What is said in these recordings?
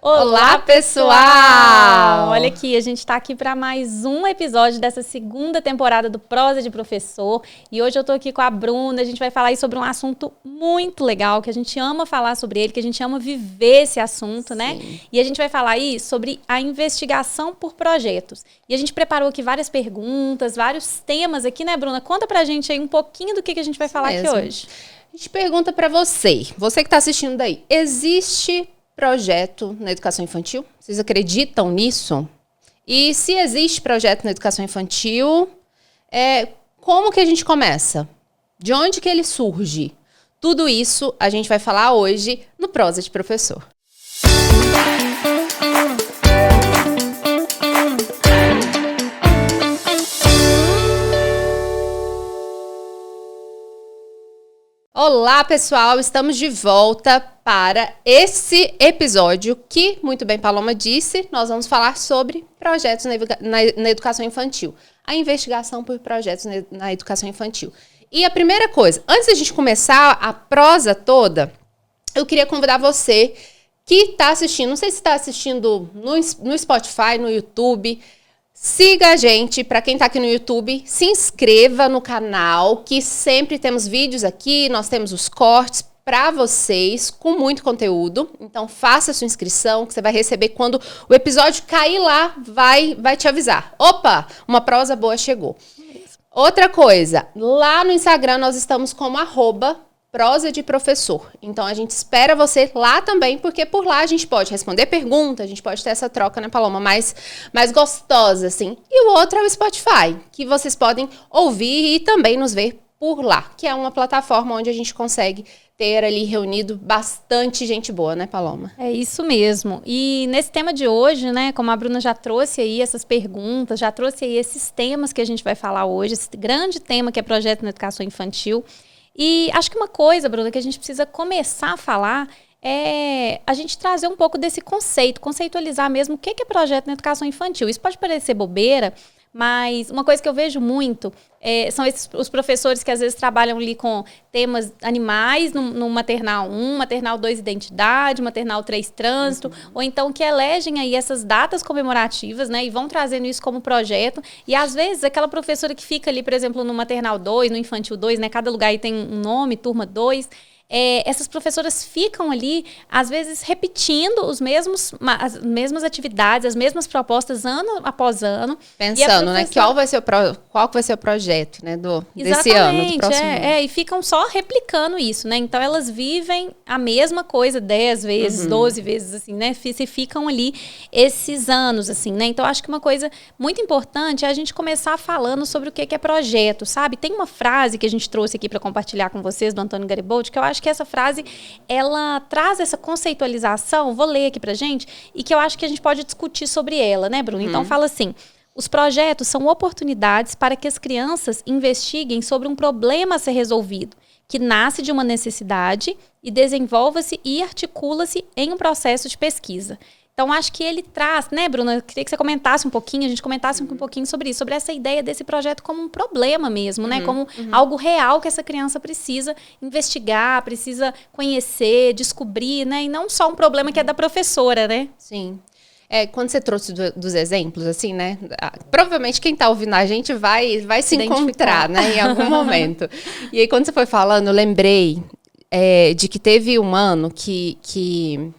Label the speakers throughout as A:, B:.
A: Olá, pessoal! Olha aqui, a gente está aqui para mais um episódio dessa segunda temporada do Prosa de Professor. E hoje eu estou aqui com a Bruna, a gente vai falar aí sobre um assunto muito legal, que a gente ama falar sobre ele, que a gente ama viver esse assunto, né? E a gente vai falar aí sobre a investigação por projetos. E a gente preparou aqui várias perguntas, vários temas aqui, né, Bruna? Conta pra gente aí um pouquinho do que a gente vai falar aqui hoje.
B: A gente pergunta para você que está assistindo daí, existe projeto na educação infantil? Vocês acreditam nisso? E se existe projeto na educação infantil, como que a gente começa? De onde que ele surge? Tudo isso a gente vai falar hoje no Prosa de Professor. Olá, pessoal! Estamos de volta para esse episódio que, muito bem Paloma disse, nós vamos falar sobre projetos na educação infantil. A investigação por projetos na educação infantil. E a primeira coisa, antes de a gente começar a prosa toda, eu queria convidar você que está assistindo, não sei se está assistindo no Spotify, no YouTube. Siga a gente, para quem está aqui no YouTube, se inscreva no canal, que sempre temos vídeos aqui, nós temos os cortes para vocês, com muito conteúdo. Então faça a sua inscrição, que você vai receber quando o episódio cair lá, vai te avisar. Opa, uma prosa boa chegou. Outra coisa, lá no Instagram nós estamos como @prosa de professor. Então a gente espera você lá também, porque por lá a gente pode responder perguntas, a gente pode ter essa troca, né, Paloma, mais gostosa, assim. E o outro é o Spotify, que vocês podem ouvir e também nos ver por lá, que é uma plataforma onde a gente consegue ter ali reunido bastante gente boa, né, Paloma?
A: É isso mesmo. E nesse tema de hoje, né, como a Bruna já trouxe aí essas perguntas, já trouxe aí esses temas que a gente vai falar hoje, esse grande tema que é projeto na educação infantil. E acho que uma coisa, Bruna, que a gente precisa começar a falar é a gente trazer um pouco desse conceito, conceitualizar mesmo o que é projeto na educação infantil. Isso pode parecer bobeira, mas uma coisa que eu vejo muito são os professores que às vezes trabalham ali com temas animais no maternal 1, maternal 2 identidade, maternal 3 trânsito, ou então que elegem aí essas datas comemorativas, né, e vão trazendo isso como projeto. E às vezes aquela professora que fica ali, por exemplo, no maternal 2, no infantil 2, né, cada lugar aí tem um nome, turma 2, essas professoras ficam ali, às vezes, repetindo as mesmas atividades, as mesmas propostas, ano após ano.
B: Pensando, né? Qual vai ser o projeto, né, desse ano, do próximo ano.
A: E ficam só replicando isso, né? Então, elas vivem a mesma coisa 10 vezes, 12 vezes, assim, né? Se ficam ali esses anos, assim, né? Então, acho que uma coisa muito importante é a gente começar falando sobre o que é projeto, sabe? Tem uma frase que a gente trouxe aqui para compartilhar com vocês, do Antônio Garibaldi, que eu acho que essa frase, ela traz essa conceitualização, vou ler aqui pra gente, e que eu acho que a gente pode discutir sobre ela, né, Bruno? Então fala assim: os projetos são oportunidades para que as crianças investiguem sobre um problema a ser resolvido, que nasce de uma necessidade e desenvolva-se e articula-se em um processo de pesquisa. Então, acho que ele traz, né, Bruna? Eu queria que você comentasse um pouquinho, a gente comentasse um pouquinho sobre isso, sobre essa ideia desse projeto como um problema mesmo, né? Como algo real que essa criança precisa investigar, precisa conhecer, descobrir, né? E não só um problema que é da professora, né?
B: Sim. Quando você trouxe dos exemplos, assim, né? Provavelmente quem está ouvindo a gente vai se encontrar, né? Em algum momento. E aí, quando você foi falando, eu lembrei de que teve um ano que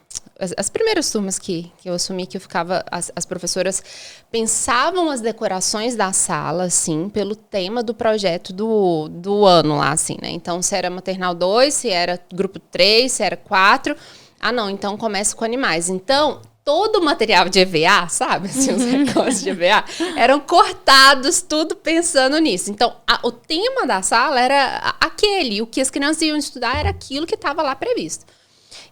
B: as primeiras turmas que eu assumi, que eu ficava, as professoras pensavam as decorações da sala, assim, pelo tema do projeto do ano lá, assim, né? Então, se era maternal 2, se era grupo 3, se era 4. Ah, não, então começa com animais. Então, todo o material de EVA, sabe? Assim, os recortes de EVA, eram cortados, tudo pensando nisso. Então, o tema da sala era aquele, o que as crianças iam estudar era aquilo que estava lá previsto.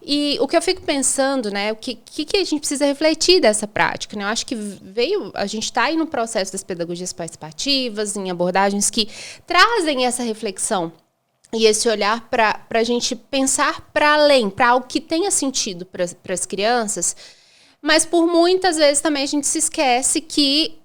B: E o que eu fico pensando, né, o que a gente precisa refletir dessa prática, né? Eu acho que a gente está aí no processo das pedagogias participativas, em abordagens que trazem essa reflexão e esse olhar para a gente pensar para além, para algo que tenha sentido para as crianças, mas por muitas vezes também a gente se esquece que,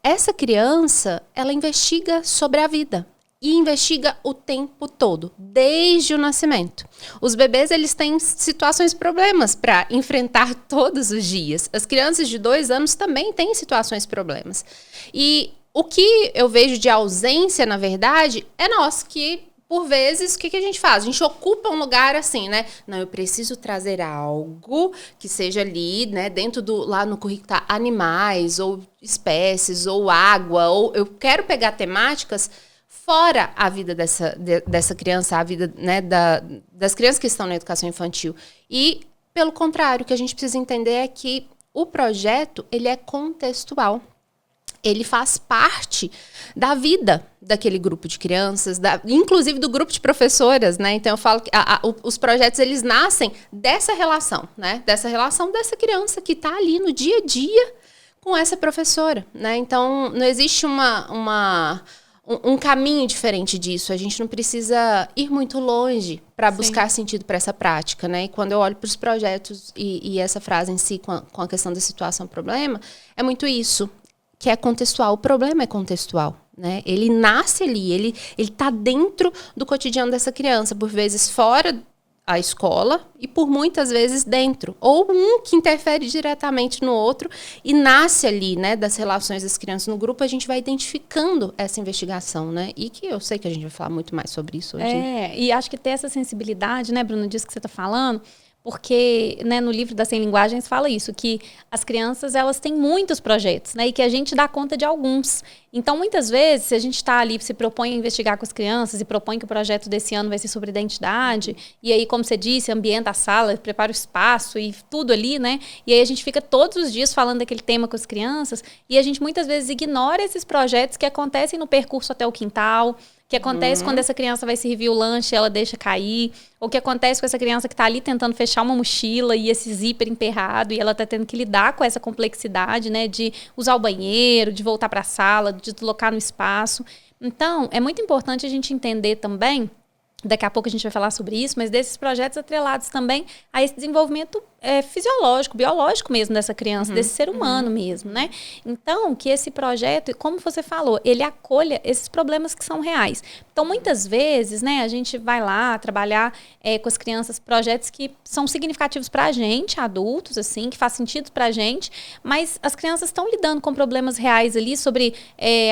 B: essa criança, ela investiga sobre a vida. e investiga o tempo todo, desde o nascimento. Os bebês, eles têm situações, problemas para enfrentar todos os dias. As crianças de 2 anos também têm situações, problemas. E o que eu vejo de ausência, na verdade, é nós que, por vezes, o que a gente faz? A gente ocupa um lugar assim, né? Não, eu preciso trazer algo que seja ali, né? Dentro do, lá no currículo tá animais, ou espécies, ou água, ou eu quero pegar temáticas fora a vida dessa criança, a vida, né, das crianças que estão na educação infantil. E, pelo contrário, o que a gente precisa entender é que o projeto, ele é contextual. Ele faz parte da vida daquele grupo de crianças, inclusive do grupo de professoras, né? Então, eu falo que os projetos, eles nascem dessa relação, né? Dessa relação dessa criança que está ali no dia a dia com essa professora, né? Então, não existe um caminho diferente disso. A gente não precisa ir muito longe para buscar sentido para essa prática, né? E quando eu olho para os projetos e essa frase em si, com a questão da situação-problema, é muito isso, que é contextual. O problema é contextual, né? Ele nasce ali, ele está dentro do cotidiano dessa criança, por vezes fora a escola e por muitas vezes dentro. Ou um que interfere diretamente no outro e nasce ali, né, das relações das crianças no grupo, a gente vai identificando essa investigação, né? E que eu sei que a gente vai falar muito mais sobre isso hoje.
A: E acho que ter essa sensibilidade, né, Bruno, disso que você está falando, porque, né, no livro das 100 linguagens fala isso, que as crianças, elas têm muitos projetos, né, e que a gente dá conta de alguns. Então, muitas vezes, se a gente está ali, se propõe a investigar com as crianças e propõe que o projeto desse ano vai ser sobre identidade, e aí, como você disse, ambienta a sala, prepara o espaço e tudo ali, né, e aí a gente fica todos os dias falando daquele tema com as crianças, e a gente muitas vezes ignora esses projetos que acontecem no percurso até o quintal, que acontece quando essa criança vai servir o lanche e ela deixa cair, ou que acontece com essa criança que está ali tentando fechar uma mochila e esse zíper emperrado e ela está tendo que lidar com essa complexidade, né, de usar o banheiro, de voltar para a sala, de deslocar no espaço. Então, é muito importante a gente entender também, daqui a pouco a gente vai falar sobre isso, mas desses projetos atrelados também a esse desenvolvimento fisiológico, biológico mesmo dessa criança, desse ser humano mesmo, né? Então, que esse projeto, como você falou, ele acolha esses problemas que são reais. Então, muitas vezes, né, a gente vai lá trabalhar com as crianças projetos que são significativos para a gente, adultos, assim, que faz sentido para a gente, mas as crianças estão lidando com problemas reais ali sobre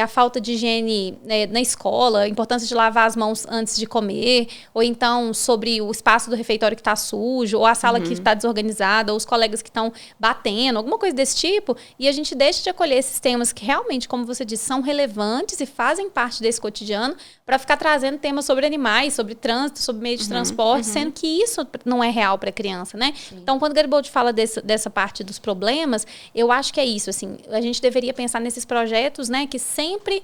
A: a falta de higiene na escola, a importância de lavar as mãos antes de comer, ou então sobre o espaço do refeitório que está sujo, ou a sala que está desorganizada, ou os colegas que estão batendo, alguma coisa desse tipo, e a gente deixa de acolher esses temas que realmente, como você disse, são relevantes e fazem parte desse cotidiano, para ficar trazendo temas sobre animais, sobre trânsito, sobre meio de transporte, sendo que isso não é real para a criança, né? Sim. Então, quando o Garibaldi fala dessa parte dos problemas, eu acho que é isso, assim, a gente deveria pensar nesses projetos, né, que sempre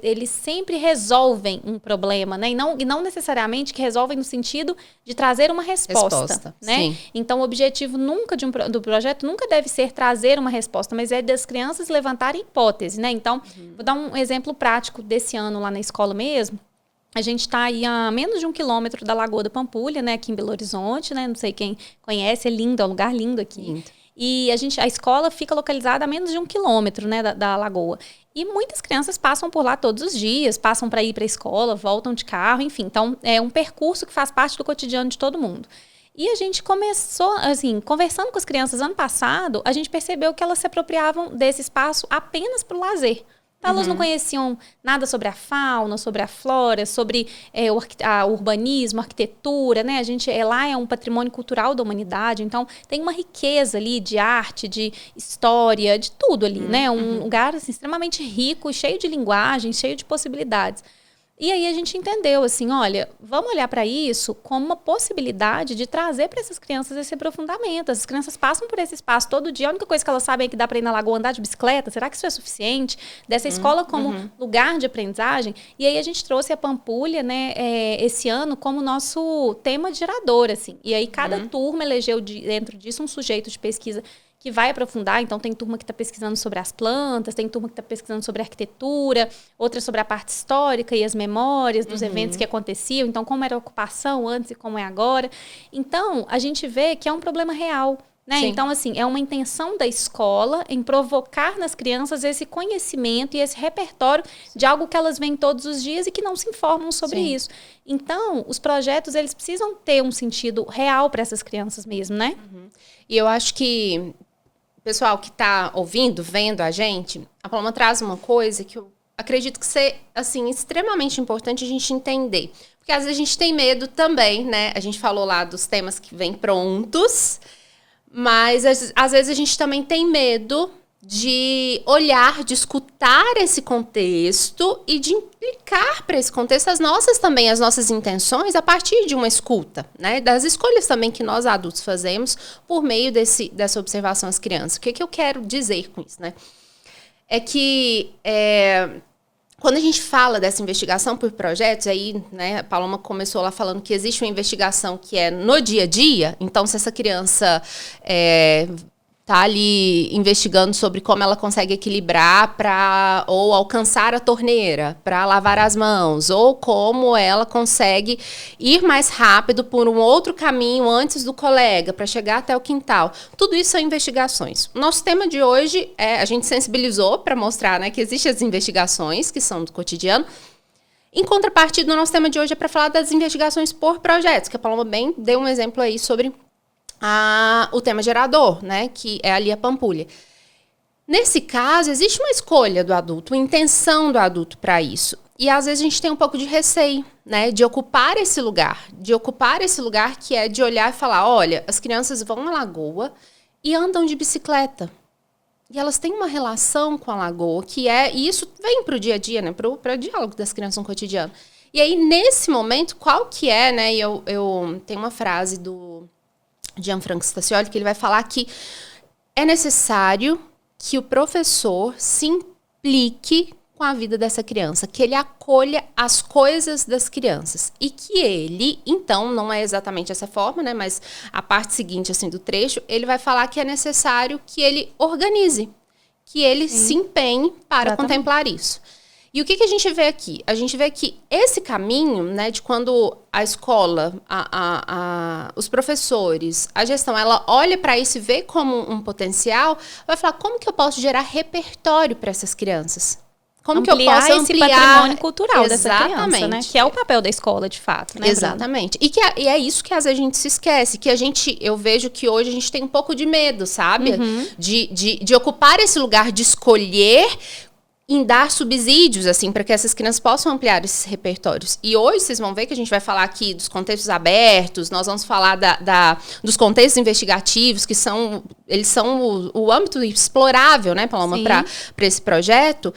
A: eles sempre resolvem um problema, né? E não necessariamente que resolvem no sentido de trazer uma resposta, né? Sim. Então, o objetivo do projeto nunca deve ser trazer uma resposta, mas é das crianças levantarem hipótese, né? Então, vou dar um exemplo prático desse ano lá na escola mesmo. A gente está aí a menos de 1 quilômetro da Lagoa da Pampulha, né? Aqui em Belo Horizonte, né? Não sei quem conhece, é lindo, é um lugar lindo aqui. Lindo. E a escola fica localizada a menos de 1 quilômetro, né, da lagoa. E muitas crianças passam por lá todos os dias, passam para ir para a escola, voltam de carro, enfim. Então, é um percurso que faz parte do cotidiano de todo mundo. E a gente começou, assim, conversando com as crianças ano passado, a gente percebeu que elas se apropriavam desse espaço apenas para o lazer. Então, elas não conheciam nada sobre a fauna, sobre a flora, sobre o urbanismo, a arquitetura, né? A gente lá é um patrimônio cultural da humanidade, então tem uma riqueza ali de arte, de história, de tudo ali, né? Um lugar assim, extremamente rico, cheio de linguagem, cheio de possibilidades. E aí a gente entendeu, assim, olha, vamos olhar para isso como uma possibilidade de trazer para essas crianças esse aprofundamento. As crianças passam por esse espaço todo dia, a única coisa que elas sabem é que dá para ir na lagoa andar de bicicleta. Será que isso é suficiente? Dessa escola como lugar de aprendizagem. E aí a gente trouxe a Pampulha, né, esse ano como nosso tema de gerador, assim. E aí cada turma elegeu dentro disso um sujeito de pesquisa que vai aprofundar. Então, tem turma que está pesquisando sobre as plantas, tem turma que está pesquisando sobre a arquitetura, outra sobre a parte histórica e as memórias dos eventos que aconteciam. Então, como era a ocupação antes e como é agora. Então, a gente vê que é um problema real. Né? Então, assim, é uma intenção da escola em provocar nas crianças esse conhecimento e esse repertório de algo que elas veem todos os dias e que não se informam sobre isso. Então, os projetos, eles precisam ter um sentido real para essas crianças mesmo, né?
B: E eu acho que o pessoal que está ouvindo, vendo a gente, a Paloma traz uma coisa que eu acredito que seja, assim, extremamente importante a gente entender. Porque às vezes a gente tem medo também, né? A gente falou lá dos temas que vêm prontos, mas às vezes a gente também tem medo de olhar, de escutar esse contexto e de implicar para esse contexto as nossas intenções a partir de uma escuta, né? Das escolhas também que nós adultos fazemos por meio dessa observação às crianças. O que eu quero dizer com isso, né? É que quando a gente fala dessa investigação por projetos, aí, né, a Paloma começou lá falando que existe uma investigação que é no dia a dia. Então, se essa criança tá ali investigando sobre como ela consegue equilibrar ou alcançar a torneira para lavar as mãos, ou como ela consegue ir mais rápido por um outro caminho antes do colega para chegar até o quintal. Tudo isso são investigações. O nosso tema de hoje a gente sensibilizou para mostrar, né, que existem as investigações que são do cotidiano. Em contrapartida, o nosso tema de hoje é para falar das investigações por projetos, que a Paloma bem deu um exemplo aí sobre o tema gerador, né, que é ali a Pampulha. Nesse caso, existe uma escolha do adulto, uma intenção do adulto para isso. E às vezes a gente tem um pouco de receio, né, de ocupar esse lugar que é de olhar e falar, olha, as crianças vão à lagoa e andam de bicicleta. E elas têm uma relação com a lagoa, e isso vem para o dia a dia, né, para o diálogo das crianças no cotidiano. E aí, nesse momento, qual que é, né, eu tenho uma frase do Gianfranco Stacioli, que ele vai falar que é necessário que o professor se implique com a vida dessa criança, que ele acolha as coisas das crianças e que ele, então, não é exatamente essa forma, né, mas a parte seguinte, assim, do trecho, ele vai falar que é necessário que ele organize, que ele se empenhe para contemplar isso. E o que a gente vê aqui? A gente vê que esse caminho, né, de quando a escola, os professores, a gestão, ela olha para isso e vê como um potencial, vai falar, como que eu posso gerar repertório para essas crianças? Como que eu posso ampliar
A: esse patrimônio cultural dessa criança, né? Que é o papel da escola, de fato, né,
B: exatamente. E é isso que às vezes a gente se esquece, que eu vejo que hoje a gente tem um pouco de medo, sabe? De ocupar esse lugar, de escolher em dar subsídios, assim, para que essas crianças possam ampliar esses repertórios. E hoje vocês vão ver que a gente vai falar aqui dos contextos abertos, nós vamos falar dos contextos investigativos, que eles são o âmbito explorável, né, Paloma, para esse projeto.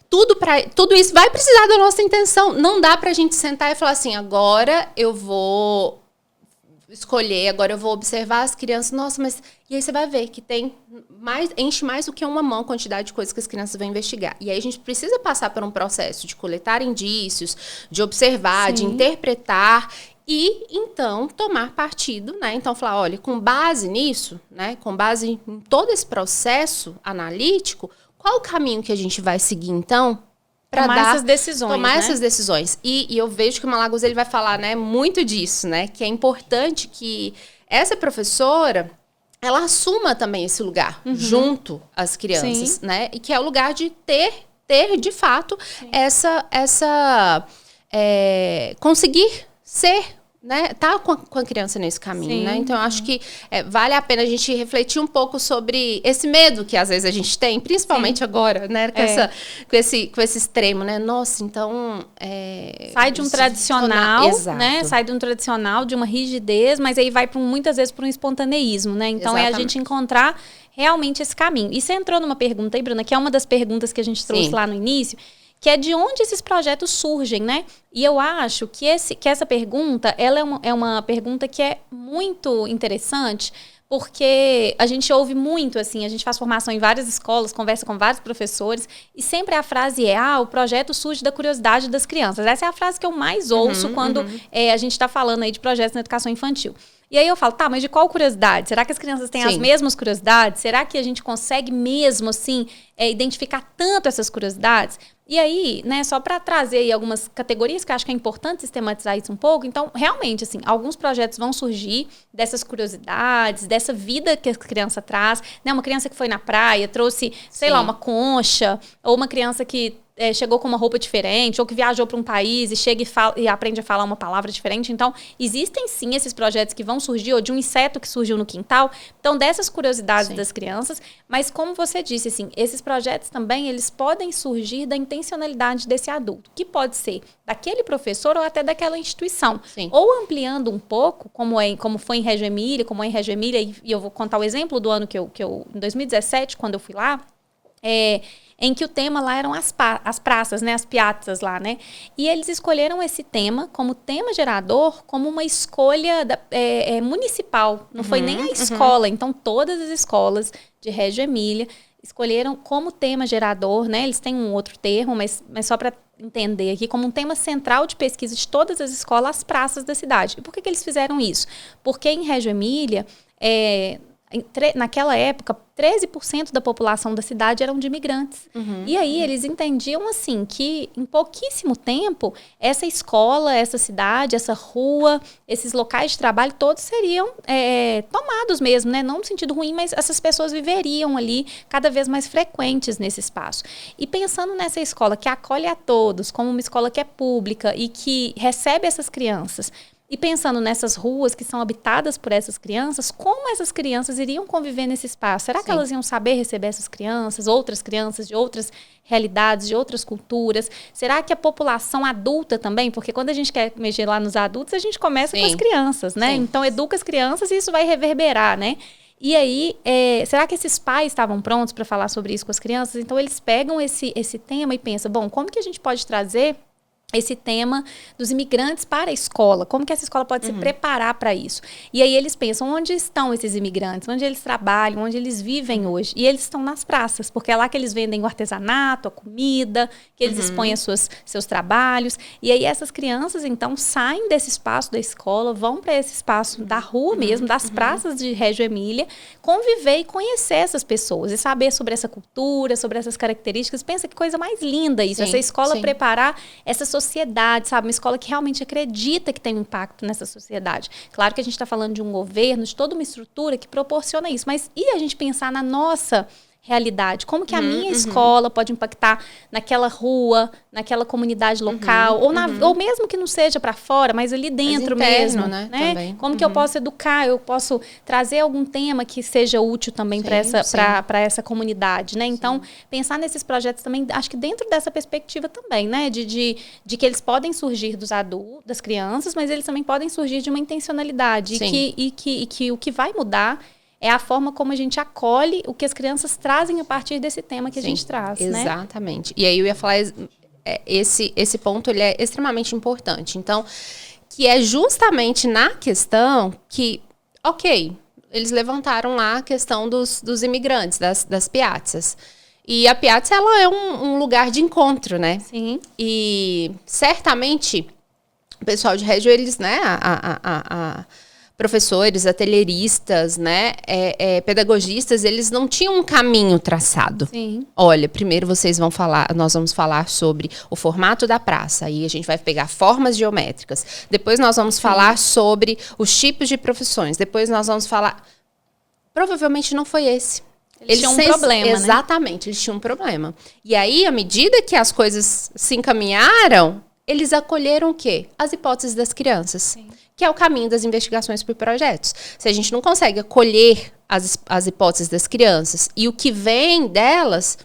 B: Tudo isso vai precisar da nossa intenção. Não dá para a gente sentar e falar assim, agora eu vou escolher, agora eu vou observar as crianças. Nossa, mas... E aí você vai ver que enche mais do que uma mão a quantidade de coisas que as crianças vão investigar. E aí a gente precisa passar por um processo de coletar indícios, de observar, de interpretar e, então, tomar partido, né? Então, falar, olha, com base nisso, né? Com base em todo esse processo analítico, qual o caminho que a gente vai seguir, então, para tomar essas decisões. E eu vejo que o Malagos ele vai falar, né, muito disso, né, que é importante que essa professora ela assuma também esse lugar junto às crianças, né, e que é o lugar de ter de fato conseguir ser, né, tá com a criança nesse caminho, né? Então, eu acho que vale a pena a gente refletir um pouco sobre esse medo que às vezes a gente tem, principalmente agora, né? Com esse extremo, né? Nossa, então...
A: sai de um tradicional, né? Sai de um tradicional, de uma rigidez, mas aí vai muitas vezes para um espontaneísmo, né? Então, é a gente encontrar realmente esse caminho. E você entrou numa pergunta aí, Bruna, que é uma das perguntas que a gente trouxe lá no início, que é de onde esses projetos surgem, né? E eu acho que essa pergunta, ela é uma pergunta que é muito interessante, porque a gente ouve muito, assim, a gente faz formação em várias escolas, conversa com vários professores, e sempre a frase o projeto surge da curiosidade das crianças. Essa é a frase que eu mais ouço quando a gente está falando aí de projetos na educação infantil. E aí eu falo, mas de qual curiosidade? Será que as crianças têm as mesmas curiosidades? Será que a gente consegue mesmo, assim, identificar tanto essas curiosidades? E aí, né, só para trazer aí algumas categorias que eu acho que é importante sistematizar isso um pouco. Então, realmente, assim, alguns projetos vão surgir dessas curiosidades, dessa vida que a criança traz, né? Uma criança que foi na praia, trouxe, sei lá, uma concha, ou uma criança que chegou com uma roupa diferente, ou que viajou para um país e chega e aprende a falar uma palavra diferente. Então, existem sim esses projetos que vão surgir, ou de um inseto que surgiu no quintal. Então, dessas curiosidades das crianças, mas como você disse, assim, esses projetos também, eles podem surgir da intencionalidade desse adulto, que pode ser daquele professor ou até daquela instituição. Sim. Ou ampliando um pouco, como foi em Reggio Emília, como é em Reggio Emília, e eu vou contar o exemplo do ano que eu em 2017, quando eu fui lá, em que o tema lá eram as praças, né, as piazzas lá, né? E eles escolheram esse tema como tema gerador, como uma escolha municipal. Não foi nem a escola. Então, todas as escolas de Reggio Emília escolheram como tema gerador, né? Eles têm um outro termo, mas só para entender aqui, como um tema central de pesquisa de todas as escolas, as praças da cidade. E por que eles fizeram isso? Porque em Reggio Emília, naquela época, 13% da população da cidade eram de imigrantes. E aí eles entendiam assim que em pouquíssimo tempo essa escola, essa cidade, essa rua, esses locais de trabalho todos seriam tomados mesmo, né? Não no sentido ruim, mas essas pessoas viveriam ali cada vez mais frequentes nesse espaço. E pensando nessa escola que acolhe a todos, como uma escola que é pública e que recebe essas crianças, e pensando nessas ruas que são habitadas por essas crianças, como essas crianças iriam conviver nesse espaço? Será que elas iam saber receber essas crianças, outras crianças de outras realidades, de outras culturas? Será que a população adulta também? Porque quando a gente quer mexer lá nos adultos, a gente começa com as crianças, né? Então, educa as crianças e isso vai reverberar, né? E aí, será que esses pais estavam prontos para falar sobre isso com as crianças? Então, eles pegam esse tema e pensam, bom, como que a gente pode trazer esse tema dos imigrantes para a escola? Como que essa escola pode se preparar para isso? E aí eles pensam, onde estão esses imigrantes? Onde eles trabalham? Onde eles vivem hoje? E eles estão nas praças, porque é lá que eles vendem o artesanato, a comida, que eles expõem seus trabalhos. E aí essas crianças, então, saem desse espaço da escola, vão para esse espaço da rua mesmo, das praças de Reggio Emília, conviver e conhecer essas pessoas e saber sobre essa cultura, sobre essas características. Pensa que coisa mais linda isso, essa escola preparar essa sociedade, sabe? Uma escola que realmente acredita que tem um impacto nessa sociedade. Claro que a gente está falando de um governo, de toda uma estrutura que proporciona isso, mas e a gente pensar na nossa realidade? Como que a minha escola pode impactar naquela rua, naquela comunidade local, ou mesmo que não seja para fora, mas ali dentro mesmo, né? Como que eu posso educar? Eu posso trazer algum tema que seja útil também para essa comunidade, né? Então, pensar nesses projetos também, acho que dentro dessa perspectiva também, né? De que eles podem surgir dos adultos, das crianças, mas eles também podem surgir de uma intencionalidade e que o que vai mudar é a forma como a gente acolhe o que as crianças trazem a partir desse tema que a gente traz,
B: exatamente. Né? E aí eu ia falar, esse ponto ele é extremamente importante. Então, que é justamente na questão que, eles levantaram lá a questão dos imigrantes, das piazzas. E a piazza, ela é um lugar de encontro, né?
A: Sim.
B: E certamente o pessoal de Reggio, eles, né, professores, atelieristas, né, pedagogistas, eles não tinham um caminho traçado.
A: Sim.
B: Olha, primeiro nós vamos falar sobre o formato da praça, aí a gente vai pegar formas geométricas, depois nós vamos falar sobre os tipos de profissões, depois nós vamos falar... Provavelmente não foi esse.
A: Eles tinham um problema,
B: exatamente, eles tinham um problema. E aí, à medida que as coisas se encaminharam, eles acolheram o quê? As hipóteses das crianças. Sim. Que é o caminho das investigações por projetos. Se a gente não consegue acolher as hipóteses das crianças e o que vem delas,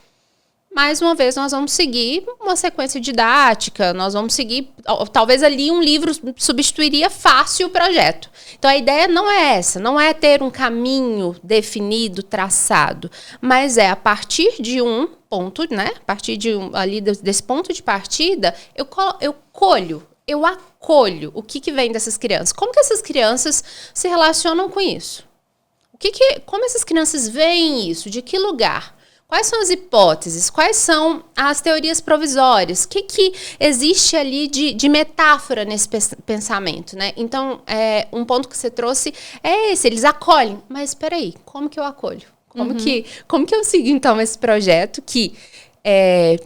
B: mais uma vez nós vamos seguir uma sequência didática, nós vamos seguir, talvez ali um livro substituiria fácil o projeto. Então a ideia não é essa, não é ter um caminho definido, traçado, mas é a partir de um ponto, né? A partir desse ponto de partida, eu acolho o que vem dessas crianças. Como que essas crianças se relacionam com isso? Como essas crianças veem isso? De que lugar? Quais são as hipóteses? Quais são as teorias provisórias? O que existe ali de metáfora nesse pensamento, né? Então, um ponto que você trouxe é esse, eles acolhem. Mas espera aí, como que eu acolho? Como que eu sigo, então, esse projeto que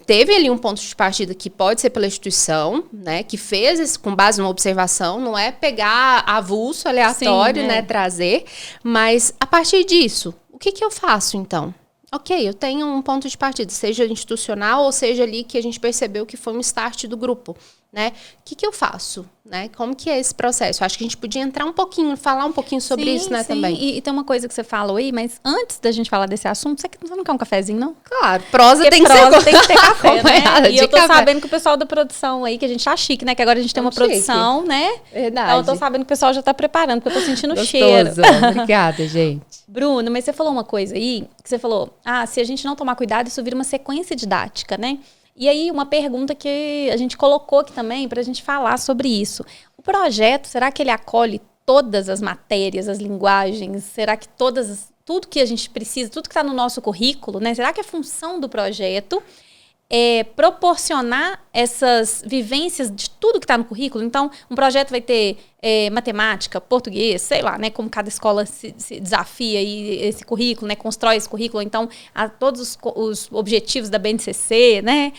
B: teve ali um ponto de partida que pode ser pela instituição, né? Que fez isso com base numa observação, não é pegar avulso, aleatório, né? Trazer. Mas a partir disso, o que eu faço então? Ok, eu tenho um ponto de partida, seja institucional ou seja ali que a gente percebeu que foi um start do grupo, né? O que eu faço, né? Como que é esse processo? Eu acho que a gente podia entrar um pouquinho, falar um pouquinho sobre isso, né, também.
A: E tem uma coisa que você falou aí, mas antes da gente falar desse assunto, você não quer um cafezinho, não?
B: Claro, prosa tem que
A: ter café, né? E eu tô
B: café.
A: sabendo que o pessoal da produção aí, que a gente tá chique, né? Que agora a gente tem uma produção, né?
B: Verdade.
A: Então eu tô sabendo que o pessoal já tá preparando, porque eu tô sentindo o
B: Gostoso.
A: cheiro.
B: Obrigada, gente.
A: Bruno, mas você falou uma coisa aí, que você falou, se a gente não tomar cuidado, isso vira uma sequência didática, né? E aí, uma pergunta que a gente colocou aqui também para a gente falar sobre isso. O projeto, será que ele acolhe todas as matérias, as linguagens? Será que tudo que a gente precisa, tudo que está no nosso currículo, né? Será que a função do projeto é proporcionar essas vivências de tudo que está no currículo? Então, um projeto vai ter matemática, português, sei lá, né? Como cada escola se desafia aí esse currículo, né? Constrói esse currículo. Então, todos os objetivos da BNCC, né?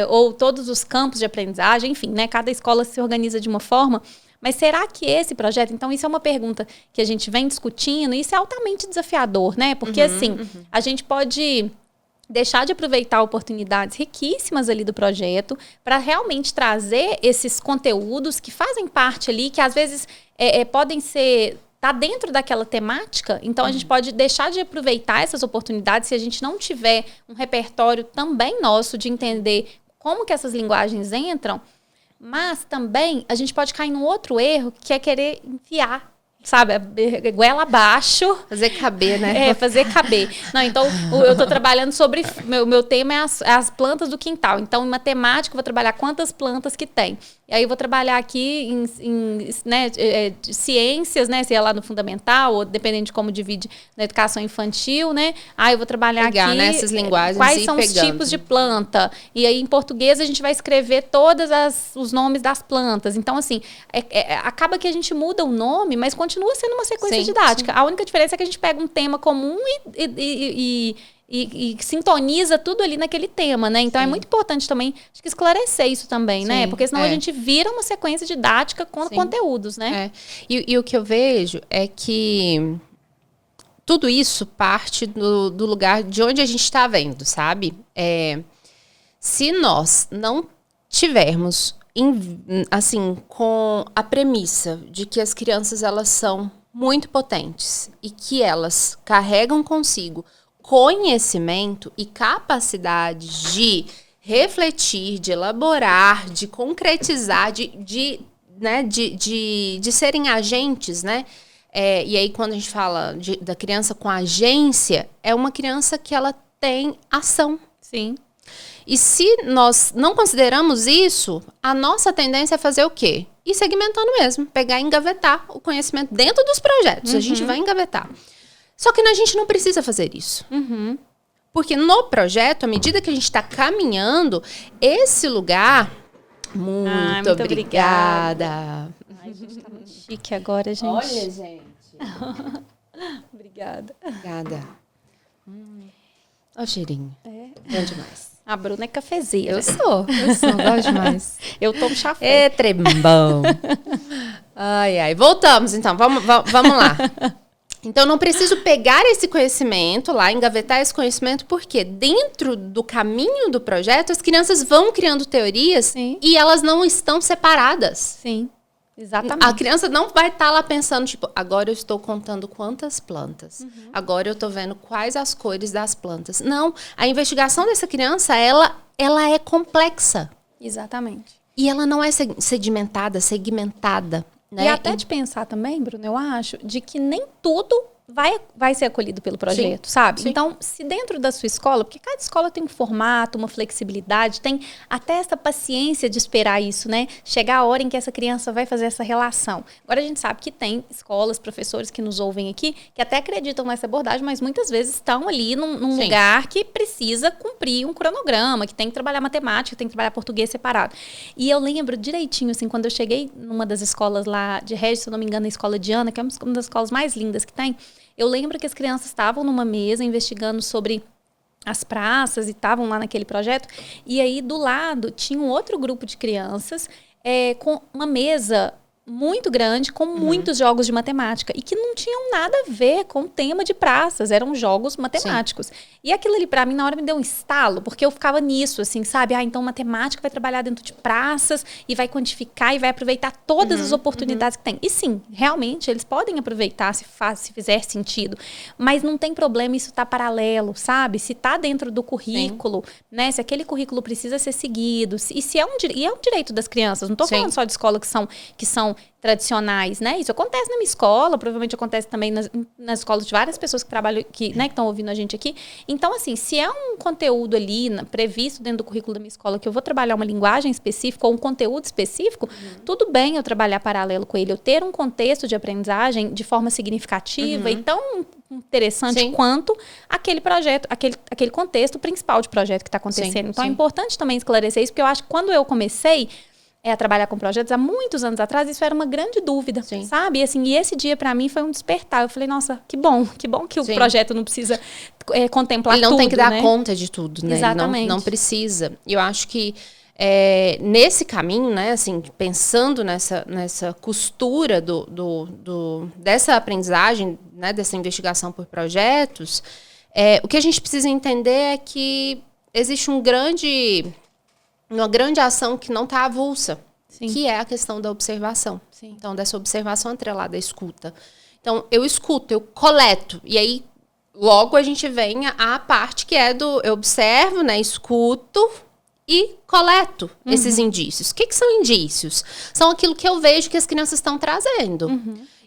A: Ou todos os campos de aprendizagem, enfim, né? Cada escola se organiza de uma forma. Mas será que esse projeto... Então, isso é uma pergunta que a gente vem discutindo e isso é altamente desafiador, né? Porque, a gente pode deixar de aproveitar oportunidades riquíssimas ali do projeto para realmente trazer esses conteúdos que fazem parte ali, que às vezes podem ser... Tá dentro daquela temática, então a gente pode deixar de aproveitar essas oportunidades se a gente não tiver um repertório também nosso de entender como que essas linguagens entram. Mas também a gente pode cair num outro erro, que é querer enfiar, sabe, goela abaixo.
B: Fazer caber, né?
A: Fazer caber. Não, então, eu estou trabalhando sobre... Meu tema é as plantas do quintal. Então, em matemática, eu vou trabalhar quantas plantas que tem. E aí, eu vou trabalhar aqui em ciências, né? Se é lá no fundamental, ou dependendo de como divide na educação infantil, né? Aí, eu vou trabalhar aqui...
B: nessas linguagens
A: quais são os tipos de planta. E aí, em português, a gente vai escrever todos os nomes das plantas. Então, assim, acaba que a gente muda o nome, mas continua sendo uma sequência didática. A única diferença é que a gente pega um tema comum e sintoniza tudo ali naquele tema, né? Então, é muito importante também, acho que esclarecer isso também, né? Porque senão a gente vira uma sequência didática com conteúdos, né?
B: E o que eu vejo é que tudo isso parte do lugar de onde a gente está vendo, sabe? Se nós não tivermos assim, com a premissa de que as crianças elas são muito potentes e que elas carregam consigo conhecimento e capacidade de refletir, de elaborar, de concretizar, de serem agentes, né? E aí, quando a gente fala da criança com agência, é uma criança que ela tem ação.
A: Sim.
B: E se nós não consideramos isso, a nossa tendência é fazer o quê? Ir segmentando mesmo, pegar e engavetar o conhecimento dentro dos projetos. A gente vai engavetar. Só que a gente não precisa fazer isso. Porque no projeto, à medida que a gente está caminhando, esse lugar... Muito obrigada.
A: Ai, a gente tá muito chique agora, gente.
B: Olha, gente.
A: Obrigada.
B: Obrigada. Olha o cheirinho. Bom demais.
A: A Bruna é cafezeira.
B: Eu sou, gosto demais.
A: Eu tomo chafé.
B: Trembão. Ai. Voltamos, então. Vamos lá. Então, não preciso pegar esse conhecimento lá, engavetar esse conhecimento, porque dentro do caminho do projeto, as crianças vão criando teorias e elas não estão separadas.
A: Sim, exatamente.
B: A criança não vai estar lá pensando, tipo, agora eu estou contando quantas plantas. Agora eu estou vendo quais as cores das plantas. Não, a investigação dessa criança, ela é complexa.
A: Exatamente.
B: E ela não é segmentada. Né?
A: E até de pensar também, Bruno, eu acho, de que nem tudo vai ser acolhido pelo projeto, sabe?
B: Sim.
A: Então, se dentro da sua escola, porque cada escola tem um formato, uma flexibilidade, tem até essa paciência de esperar isso, né? Chegar a hora em que essa criança vai fazer essa relação. Agora, a gente sabe que tem escolas, professores que nos ouvem aqui, que até acreditam nessa abordagem, mas muitas vezes estão ali num lugar que precisa cumprir um cronograma, que tem que trabalhar matemática, tem que trabalhar português separado. E eu lembro direitinho, assim, quando eu cheguei numa das escolas lá de Régis, se eu não me engano, a escola Diana, que é uma das escolas mais lindas que tem, eu lembro que as crianças estavam numa mesa investigando sobre as praças e estavam lá naquele projeto. E aí, do lado, tinha um outro grupo de crianças com uma mesa muito grande, com muitos jogos de matemática. E que não tinham nada a ver com o tema de praças. Eram jogos matemáticos. Sim. E aquilo ali, pra mim, na hora me deu um estalo. Porque eu ficava nisso, assim, sabe? Então, matemática vai trabalhar dentro de praças e vai quantificar e vai aproveitar todas as oportunidades que tem. E sim, realmente, eles podem aproveitar se fizer sentido. Mas não tem problema isso tá paralelo, sabe? Se tá dentro do currículo, né? Se aquele currículo precisa ser seguido. E se é um direito das crianças. Não tô falando só de escola que são tradicionais, né? Isso acontece na minha escola, provavelmente acontece também nas escolas de várias pessoas que trabalham, que estão ouvindo a gente aqui. Então, assim, se é um conteúdo ali previsto dentro do currículo da minha escola, que eu vou trabalhar uma linguagem específica ou um conteúdo específico, tudo bem eu trabalhar paralelo com ele, eu ter um contexto de aprendizagem de forma significativa e tão interessante quanto aquele projeto, aquele contexto principal de projeto que está acontecendo. Então, é importante também esclarecer isso, porque eu acho que quando eu comecei a trabalhar com projetos, há muitos anos atrás, isso era uma grande dúvida, sabe? E esse dia, para mim, foi um despertar. Eu falei, nossa, que bom que o projeto não precisa contemplar tudo,
B: ele não tem que dar conta de tudo, né?
A: Exatamente.
B: Ele não precisa. E eu acho que nesse caminho, né, assim, pensando nessa costura dessa aprendizagem, né, dessa investigação por projetos, o que a gente precisa entender é que existe uma grande ação que não está avulsa, que é a questão da observação. Então, dessa observação atrelada à escuta. Então, eu escuto, eu coleto, e aí logo a gente vem à parte que é eu observo, né, escuto e coleto esses indícios. O que são indícios? São aquilo que eu vejo que as crianças estão trazendo.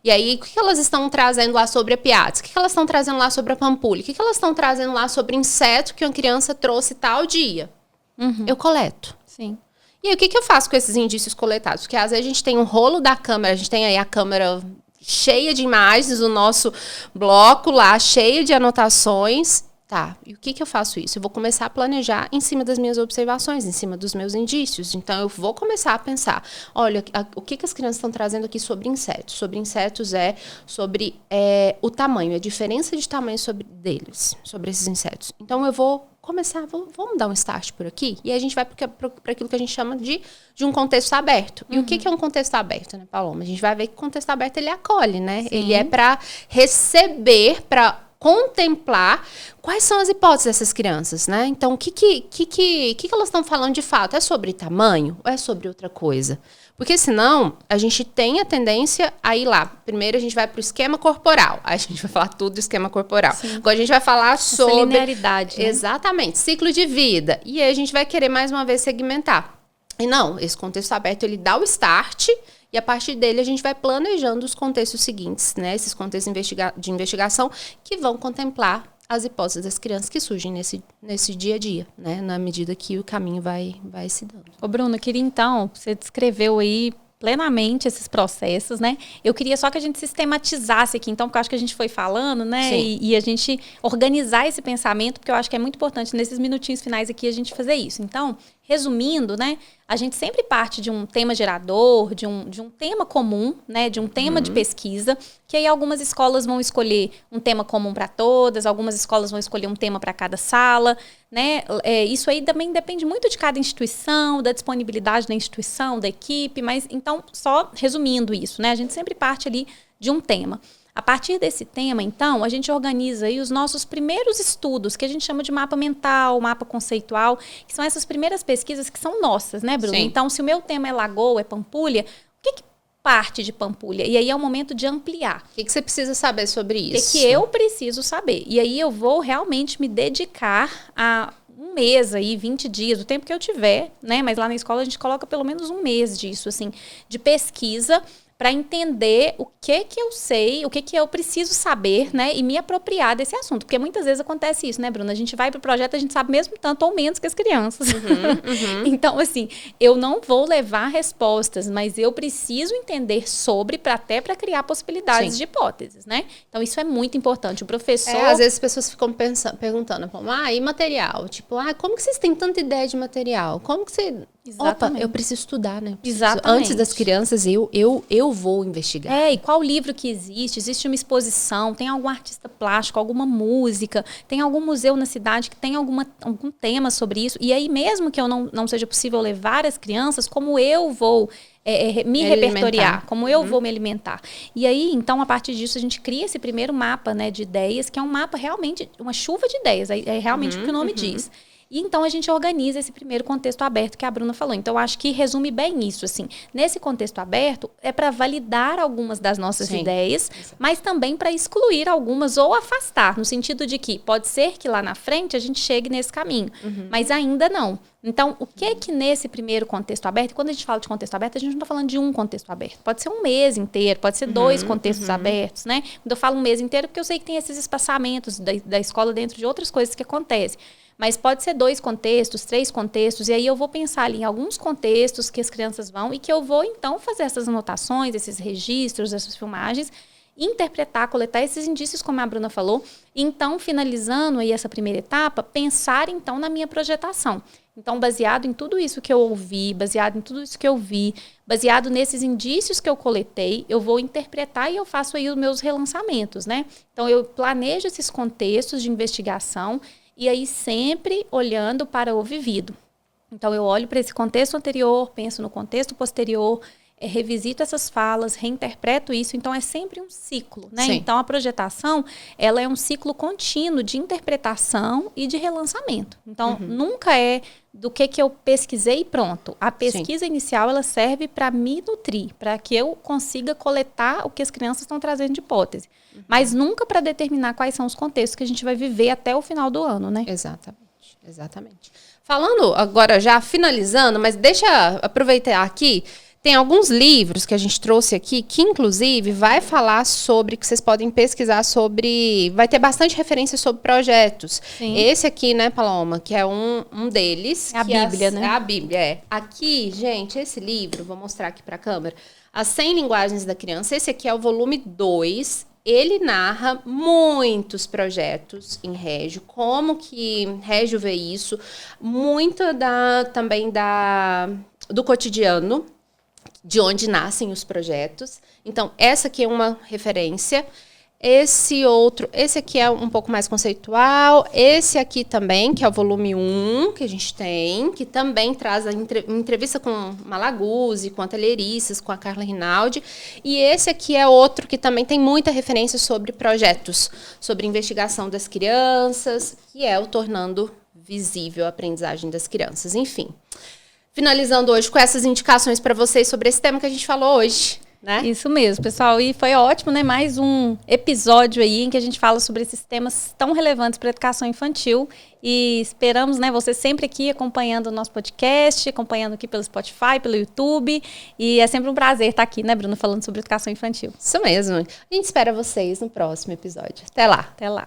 B: E aí, o que elas estão trazendo lá sobre a Piates? O que elas estão trazendo lá sobre a Pampulha? O que elas estão trazendo lá sobre inseto que uma criança trouxe tal dia? Eu coleto.
A: Sim.
B: E aí, o que eu faço com esses indícios coletados? Porque às vezes a gente tem um rolo da câmera, a gente tem aí a câmera cheia de imagens, o nosso bloco lá, cheio de anotações. Tá, e o que eu faço isso? Eu vou começar a planejar em cima das minhas observações, em cima dos meus indícios. Então, eu vou começar a pensar, olha, o que as crianças estão trazendo aqui sobre insetos? Sobre insetos sobre o tamanho, a diferença de tamanho deles, sobre esses insetos. Então, eu vou começar, vamos dar um start por aqui, e a gente vai para aquilo que a gente chama de um contexto aberto. E o que é um contexto aberto, né, Paloma? A gente vai ver que o contexto aberto, ele acolhe, né? Sim. Ele é para receber, para contemplar quais são as hipóteses dessas crianças, né? Então, o que elas estão falando de fato? É sobre tamanho ou é sobre outra coisa? Porque senão, a gente tem a tendência a ir lá. Primeiro, a gente vai para o esquema corporal. Aí a gente vai falar tudo do esquema corporal. Sim. Agora, a gente vai falar sobre
A: essa linearidade, né?
B: Exatamente. Ciclo de vida. E aí, a gente vai querer, mais uma vez, segmentar. E não, esse contexto aberto, ele dá o start. E a partir dele a gente vai planejando os contextos seguintes, né? Esses contextos de investigação que vão contemplar as hipóteses das crianças que surgem nesse dia a dia, né? Na medida que o caminho vai se dando.
A: Ô, Bruna, eu queria então, você descreveu aí plenamente esses processos, né? Eu queria só que a gente sistematizasse aqui, então, porque eu acho que a gente foi falando, né? E a gente organizar esse pensamento, porque eu acho que é muito importante nesses minutinhos finais aqui a gente fazer isso. Então, resumindo, né? A gente sempre parte de um tema gerador, de um tema comum, né? De um tema de pesquisa, que aí algumas escolas vão escolher um tema comum para todas, algumas escolas vão escolher um tema para cada sala, né? Isso aí também depende muito de cada instituição, da disponibilidade da instituição, da equipe, mas então, só resumindo isso, né? A gente sempre parte ali de um tema. A partir desse tema, então, a gente organiza aí os nossos primeiros estudos, que a gente chama de mapa mental, mapa conceitual, que são essas primeiras pesquisas que são nossas, né, Bruna? Sim. Então, se o meu tema é Lagoa, é Pampulha, o que parte de Pampulha? E aí é o momento de ampliar.
B: O que você precisa saber sobre isso?
A: O que eu preciso saber? E aí eu vou realmente me dedicar a um mês aí, 20 dias, o tempo que eu tiver, né? Mas lá na escola a gente coloca pelo menos um mês disso, assim, de pesquisa, para entender o que eu sei, o que eu preciso saber, né, e me apropriar desse assunto. Porque muitas vezes acontece isso, né, Bruna? A gente vai para o projeto, a gente sabe mesmo tanto ou menos que as crianças. Então, assim, eu não vou levar respostas, mas eu preciso entender sobre, até para criar possibilidades de hipóteses, né? Então, isso é muito importante. O professor...
B: às vezes as pessoas ficam perguntando, e material? Tipo, como que vocês têm tanta ideia de material? Como que você...
A: Exatamente.
B: Opa, eu preciso estudar, né?
A: Exatamente.
B: Antes das crianças, eu vou investigar.
A: E qual livro que existe? Existe uma exposição? Tem algum artista plástico, alguma música? Tem algum museu na cidade que tem algum tema sobre isso? E aí, mesmo que eu não seja possível levar as crianças, como eu vou me repertoriar? Como eu vou me alimentar? E aí, então, a partir disso, a gente cria esse primeiro mapa, né, de ideias, que é um mapa realmente, uma chuva de ideias. É realmente o que o nome diz. E então a gente organiza esse primeiro contexto aberto que a Bruna falou. Então, eu acho que resume bem isso, assim. Nesse contexto aberto, é para validar algumas das nossas ideias, mas também para excluir algumas ou afastar, no sentido de que pode ser que lá na frente a gente chegue nesse caminho, mas ainda não. Então, o que nesse primeiro contexto aberto, e quando a gente fala de contexto aberto, a gente não está falando de um contexto aberto. Pode ser um mês inteiro, pode ser 2 contextos abertos, né? Quando eu falo um mês inteiro, porque eu sei que tem esses espaçamentos da escola dentro de outras coisas que acontecem. Mas pode ser 2 contextos, 3 contextos, e aí eu vou pensar ali em alguns contextos que as crianças vão e que eu vou, então, fazer essas anotações, esses registros, essas filmagens, interpretar, coletar esses indícios, como a Bruna falou, e então, finalizando aí essa primeira etapa, pensar, então, na minha projetação. Então, baseado em tudo isso que eu ouvi, baseado em tudo isso que eu vi, baseado nesses indícios que eu coletei, eu vou interpretar e eu faço aí os meus relançamentos, né? Então, eu planejo esses contextos de investigação, e aí sempre olhando para o vivido. Então, eu olho para esse contexto anterior, penso no contexto posterior, revisito essas falas, reinterpreto isso. Então, é sempre um ciclo, né?
B: Sim.
A: Então, a projetação, ela é um ciclo contínuo de interpretação e de relançamento. Então, nunca é do que eu pesquisei e pronto. A pesquisa inicial, ela serve para me nutrir, para que eu consiga coletar o que as crianças estão trazendo de hipótese. Mas nunca para determinar quais são os contextos que a gente vai viver até o final do ano, né?
B: Exatamente. Falando agora, já finalizando, mas deixa eu aproveitar aqui, tem alguns livros que a gente trouxe aqui, que inclusive vai falar sobre, que vocês podem pesquisar sobre, vai ter bastante referência sobre projetos.
A: Sim.
B: Esse aqui, né, Paloma, que é um deles.
A: É a Bíblia, né?
B: É a Bíblia, é. Aqui, gente, esse livro, vou mostrar aqui para a câmera, As 100 Linguagens da Criança, esse aqui é o volume 2, ele narra muitos projetos em Régio, como que Régio vê isso, muito também do cotidiano, de onde nascem os projetos. Então, essa aqui é uma referência. Esse aqui é um pouco mais conceitual. Esse aqui também, que é o volume 1, que a gente tem, que também traz a entrevista com Malaguzzi, com a Telerices, com a Carla Rinaldi. E esse aqui é outro que também tem muita referência sobre projetos, sobre investigação das crianças, que é o Tornando Visível a Aprendizagem das Crianças. Enfim, finalizando hoje com essas indicações para vocês sobre esse tema que a gente falou hoje. Né?
A: Isso mesmo, pessoal. E foi ótimo, né? Mais um episódio aí em que a gente fala sobre esses temas tão relevantes para a educação infantil. E esperamos, né, você sempre aqui acompanhando o nosso podcast, acompanhando aqui pelo Spotify, pelo YouTube. E é sempre um prazer estar aqui, né, Bruno, falando sobre educação infantil.
B: Isso mesmo. A gente espera vocês no próximo episódio. Até lá.
A: Até lá.